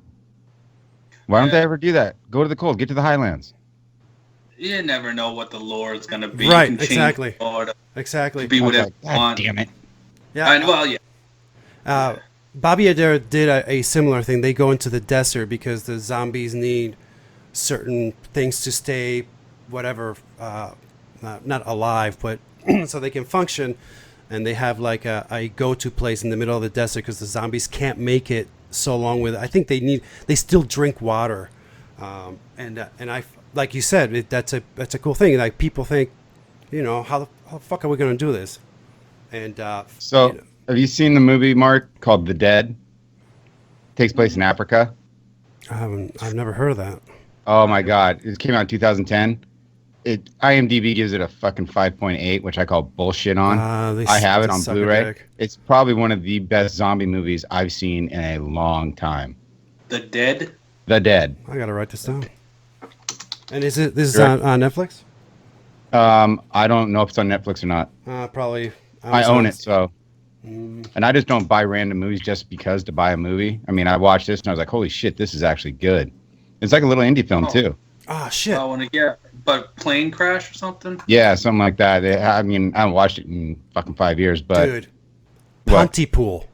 Why don't they ever do that? Go to the cold, get to the highlands. You never know what the lore is going to be. Right, exactly. Exactly. Be whatever you God want. damn it. Yeah. Bobby Adair did a similar thing. They go into the desert because the zombies need certain things to stay, whatever, not alive, but so they can function. And they have like a go-to place in the middle of the desert because the zombies can't make it so long with it. I think they still drink water. And I, like you said, that's a cool thing. Like people think, how the fuck are we going to do this? And have you seen the movie, Mark, called The Dead? It takes place in Africa. I've never heard of that. Oh my God! It came out in 2010. IMDb gives it a fucking 5.8, which I call bullshit on. I have it on Blu-ray. It's probably one of the best zombie movies I've seen in a long time. The Dead. The Dead. I gotta write this down. And this is on Netflix? I don't know if it's on Netflix or not. Probably. I own it, so. And I just don't buy random movies just because to buy a movie. I mean, I watched this and I was like, holy shit, this is actually good. It's like a little indie film, too. Ah, shit. But plane crash or something? Yeah, something like that. I mean, I haven't watched it in fucking 5 years, but. Dude. Pontypool.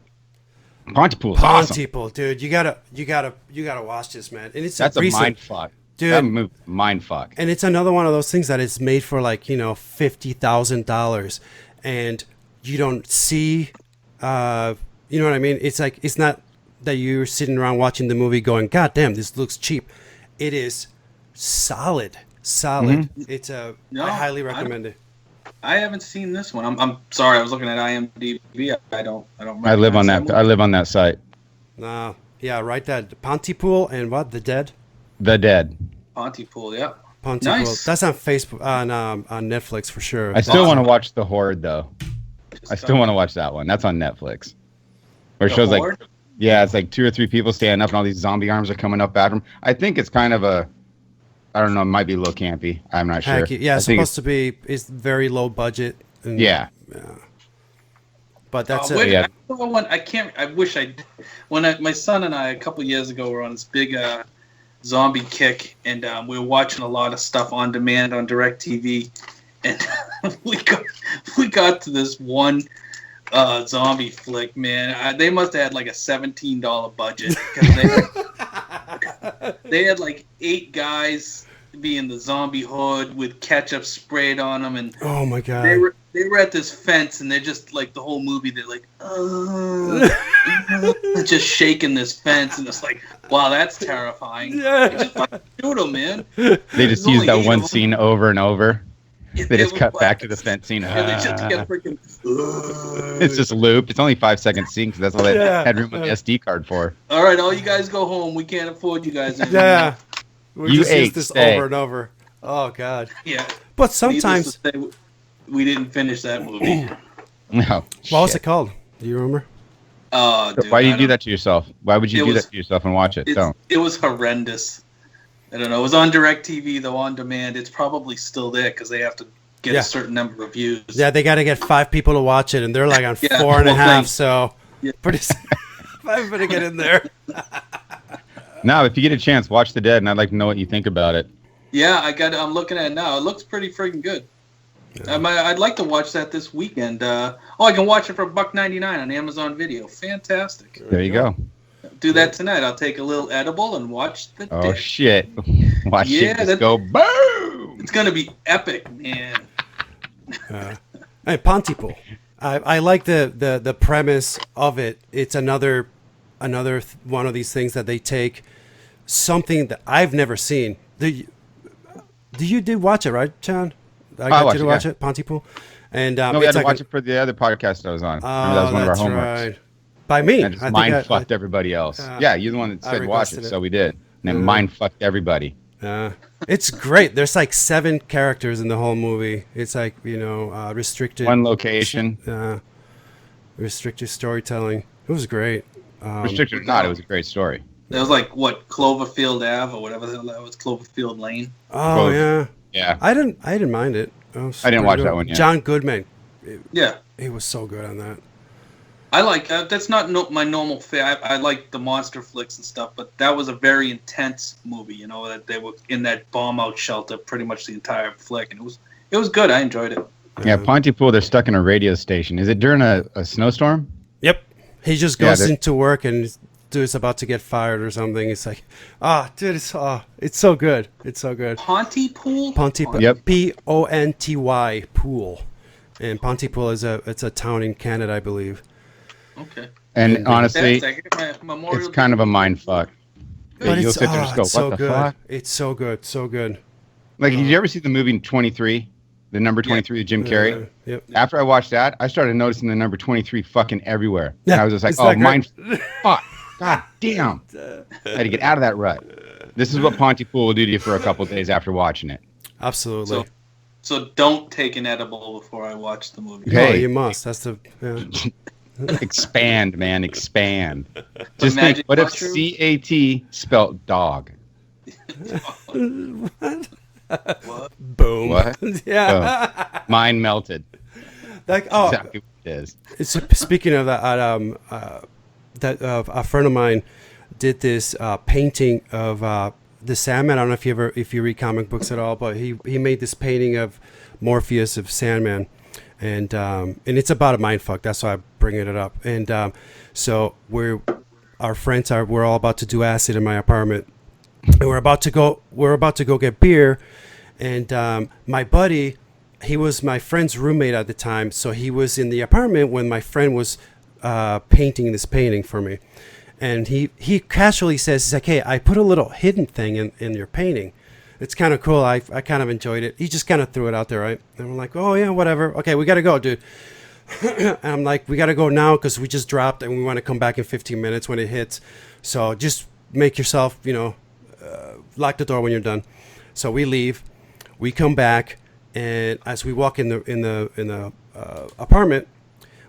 Pontypool's awesome. Pontypool, dude. You gotta watch this, man. And that's a mind fuck. Dude, that movie, mind fuck. And it's another one of those things that is made for $50,000, and you don't see, you know what I mean? It's like, it's not that you're sitting around watching the movie going, God damn, this looks cheap. It is solid. Mm-hmm. It's I highly recommend it. I haven't seen this one. I'm sorry. I was looking at IMDb. I don't. I live on that. I live on that site. Yeah, right. That Pontypool and what? The Dead. The Dead. Pontypool. Yeah. Pontypool. Nice. That's on Facebook on Netflix for sure. I still want to watch The Horde though. I still want to watch that one. That's on Netflix. Where it shows Horde? like, yeah, it's like 2 or 3 people standing up and all these zombie arms are coming up at them. I think it's kind of I don't know. It might be a little campy. I'm not sure. Hacky. Yeah, I it's think supposed to be. It's very low budget. And, Yeah. But that's wait, it. Yeah. I saw one. I can't. I wish I. My son and I a couple years ago were on this big zombie kick, and we were watching a lot of stuff on demand on DirecTV, and we got to this one zombie flick. Man, they must have had like a $17 budget because they had like 8 guys be in the zombie hood with ketchup sprayed on them, and Oh my god. they were at this fence, and they're just like the whole movie. They're like, just shaking this fence, and it's like, wow, that's terrifying. Yeah. You just fucking shoot them, man. They just There's use only that 8 one of them. scene over and over. They just was cut like- back to the fence scene. And they just kept freaking. It's just looped. It's only 5-second scene because that's all they Yeah. had room on the SD card for. All right, all you guys go home. We can't afford you guys anymore. Yeah. We You just use ate this steak. over and over. Oh god. Yeah. But Needless sometimes. to say, we didn't finish that movie. No. What was shit. it called? Do you remember? Oh, dude, Why do I you do don't- that to yourself? Why would you It do was- that to yourself and watch it? Don't. It was horrendous. I don't know. It was on DirecTV, though, on demand. It's probably still there because they have to get Yeah. a certain number of views. Yeah, they got to get 5 people to watch it, and they're like on Yeah, 4.5. well, thanks. So Yeah. pretty. I'm gonna get in there. No, if you get a chance, watch The Dead, and I'd like to know what you think about it. Yeah, I'm looking at it now. It looks pretty freaking good. I'd like to watch that this weekend. I can watch it for $1.99 on Amazon Video. Fantastic. There you go. Do that tonight. I'll take a little edible and watch the Oh Dead. shit! Watch Yeah, it just that- go boom. It's gonna be epic, man. Hey, Pontypool. I like the premise of it. It's another one of these things that they take something that I've never seen. You did watch it, right, John? I got watched you to it, watch yeah. it, Pontypool. And No, we had it's to like watch it for the other podcast I was on. Remember, that was one of our that's homeworks. right. By me. And just I think mind fucked everybody else. Yeah, you're the one that I said watch requested it, it. so we did. And then mind fucked everybody. It's great. There's like 7 characters in the whole movie. It's like, restricted. One location. Restricted storytelling. It was great. Restricted or not, it was a great story. That was like what Cloverfield Ave or whatever the hell that was, Cloverfield Lane. Oh Both. yeah. Yeah. I didn't mind it. It was I didn't pretty watch good. that one yet. John Goodman. Yeah, He was so good on that. I like that's not my normal fare. I like the monster flicks and stuff, but that was a very intense movie. You know that they were in that bomb out shelter pretty much the entire flick, and it was good. I enjoyed it. Yeah, Pontypool, they're stuck in a radio station. Is it during a snowstorm? Yep. He just Yeah, goes that- into work and dude's about to get fired or something. It's like, dude, it's so good. It's so good. Pontypool. Pontypool. Yep. Ponty pool. And Pontypool is a town in Canada, I believe. Okay. And honestly, Fantastic. Memorial it's kind of a mind fuck. But You'll it's, sit there and just go, it's what so the good. fuck? It's so good. So good. Like, did you ever see the movie 23? The number 23 with Jim Carrey? Yep. After I watched that, I started noticing the number 23 fucking everywhere. Yeah, And I was just like, it's oh, that mind fuck. God damn. I had to get out of that rut. This is what Pontypool will do to you for a couple of days after watching it. Absolutely. So don't take an edible before I watch the movie. Okay. No, you must. That's the. Yeah. Expand, man, expand. Just magic think, what if mushroom? CAT spelt dog? Boom. What? Yeah. Mine melted. Like Exactly what it is. Speaking of that, a friend of mine did this painting of the Sandman. I don't know if you read comic books at all, but he made this painting of Morpheus of Sandman, and it's about a mindfuck. That's why I'm bringing it up. And so we're all about to do acid in my apartment, and we're about to go get beer, and my buddy. He was my friend's roommate at the time, so he was in the apartment when my friend was painting this painting for me. And he casually says, he's like, hey, I put a little hidden thing in your painting. It's kind of cool. I kind of enjoyed it. He just kind of threw it out there, right? And I'm like, oh, yeah, whatever. Okay, we got to go, dude. And I'm like, we got to go now because we just dropped and we want to come back in 15 minutes when it hits. So just make yourself, lock the door when you're done. So we leave. We come back. And as we walk in the apartment,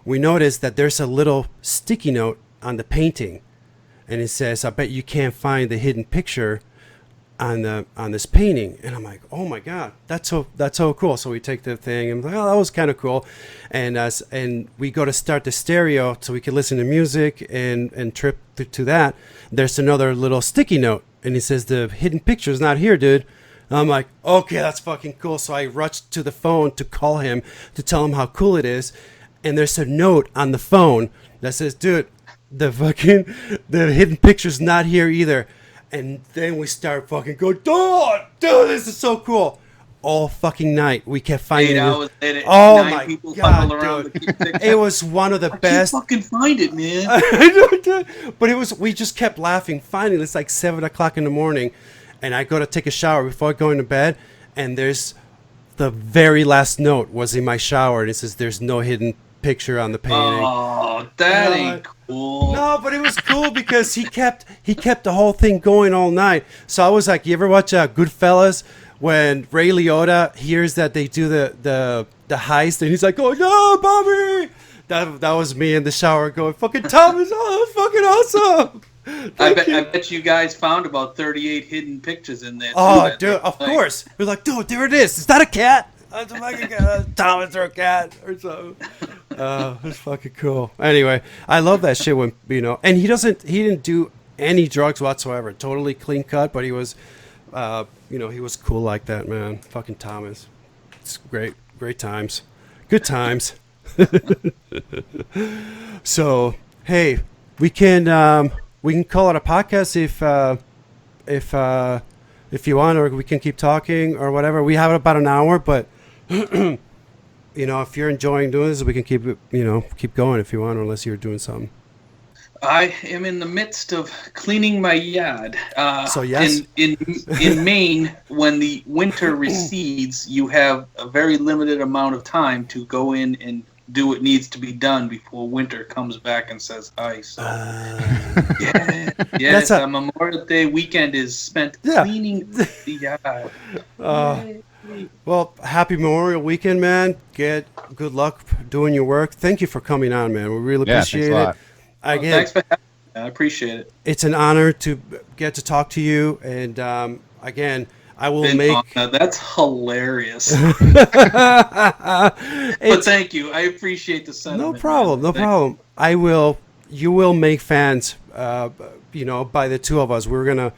we notice that there's a little sticky note on the painting, and it says, "I bet you can't find the hidden picture on this painting. And I'm like, oh my god, that's so cool. So we take the thing and I'm like, oh, that was kind of cool. And we go to start the stereo so we can listen to music and trip to that. There's another little sticky note, and he says the hidden picture is not here, dude. And I'm like, okay, that's fucking cool. So I rushed to the phone to call him to tell him how cool it is. And there's a note on the phone that says, dude, the hidden picture's not here either. And then we start fucking going, dude, this is so cool. All fucking night we kept finding 8 hours later, oh 9 my people god, around dude. to keep pictures. It was one of the best. I can't fucking find it, man. I know, dude. But we just kept laughing. Finally, it's like 7 o'clock in the morning, and I go to take a shower before going to bed, and there's the very last note was in my shower, and it says there's no hidden picture on the painting. Oh, that ain't cool. No, but it was cool because he kept the whole thing going all night. So I was like, you ever watch Goodfellas when Ray Liotta hears that they do the heist and he's like, oh no, Bobby. That was me in the shower going, fucking Thomas, oh, fucking awesome. I bet you guys found about 38 hidden pictures in there. Oh, dude, of course. We're like, dude, there it is. Is that a cat? That's a fucking cat. Thomas or a cat or something. It's fucking cool. Anyway, I love that shit when, and he didn't do any drugs whatsoever. Totally clean cut, but he was, he was cool like that, man. Fucking Thomas. It's great times. Good times. So, hey, we can call it a podcast if you want, or we can keep talking or whatever. We have about an hour, but if you're enjoying doing this, we can keep going if you want, unless you're doing something. I am in the midst of cleaning my yard. So yes, in Maine, when the winter recedes, you have a very limited amount of time to go in and do what needs to be done before winter comes back and says hi. So, yes, Memorial Day weekend is spent cleaning the yard. Well, happy Memorial Weekend, man. Good luck doing your work. Thank you for coming on, man. We really appreciate it. Again, thanks for having me. I appreciate it. It's an honor to get to talk to you. And again, I will That's hilarious. But thank you. I appreciate the sentiment. No problem. No problem. You will make fans, by the two of us. We're going to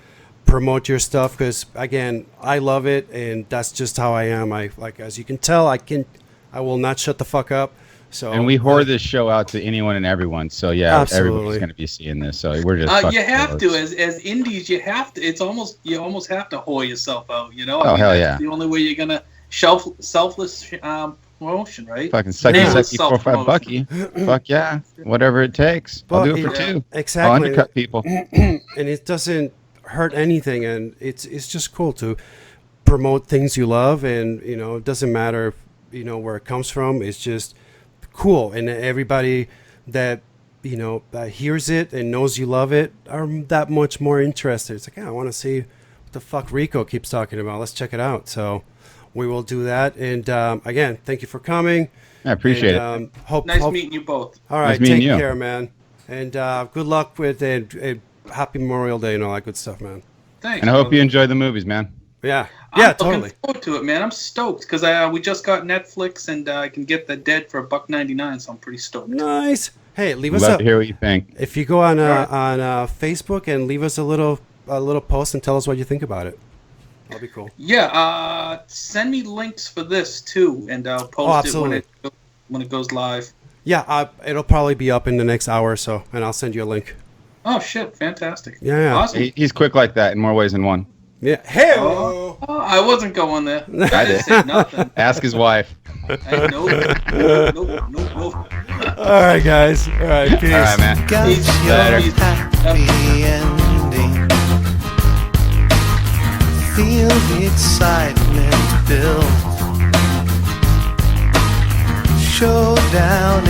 promote your stuff because, again, I love it. And that's just how I am. As you can tell, I will not shut the fuck up. So, and we whore this show out to anyone and everyone. So yeah, absolutely. Everybody's going to be seeing this. So we're just you have to as indies. You have to. It's almost you almost have to whore yourself out. Oh hell yeah! That's the only way you're gonna selfless promotion, right? Fucking sucky 4-5 Bucky. Fuck yeah, whatever it takes. I'll do it for two. Exactly. I'll undercut people. And it doesn't hurt anything, and it's just cool to promote things you love, and it doesn't matter where it comes from. It's just cool, and everybody that hears it and knows you love it are that much more interested. It's like, I want to see what the fuck Rico keeps talking about. Let's check it out. So we will do that. And again, thank you for coming. I appreciate it. Nice meeting you both. All right, nice take care, man. And good luck with a happy Memorial Day and all that good stuff, man. Thanks. And I hope you enjoy the movies, man. Yeah, I'm totally. looking forward to it, man. I'm stoked because we just got Netflix and I can get The Dead for $1.99, so I'm pretty stoked. Nice. Hey, leave us Love to hear what you think. If you go on Facebook and leave us a little post and tell us what you think about it, that'll be cool. Yeah, send me links for this too, and I'll post it when it goes live. Yeah, it'll probably be up in the next hour or so, and I'll send you a link. Oh shit! Fantastic. Yeah. Awesome. He's quick like that in more ways than one. Yeah. Hey. I wasn't going there. I did. Say nothing. Ask his wife. Nope. All right, guys. All right, peace. All right, man. Got Peace. your Later. happy ending. Feel the excitement build. Showdown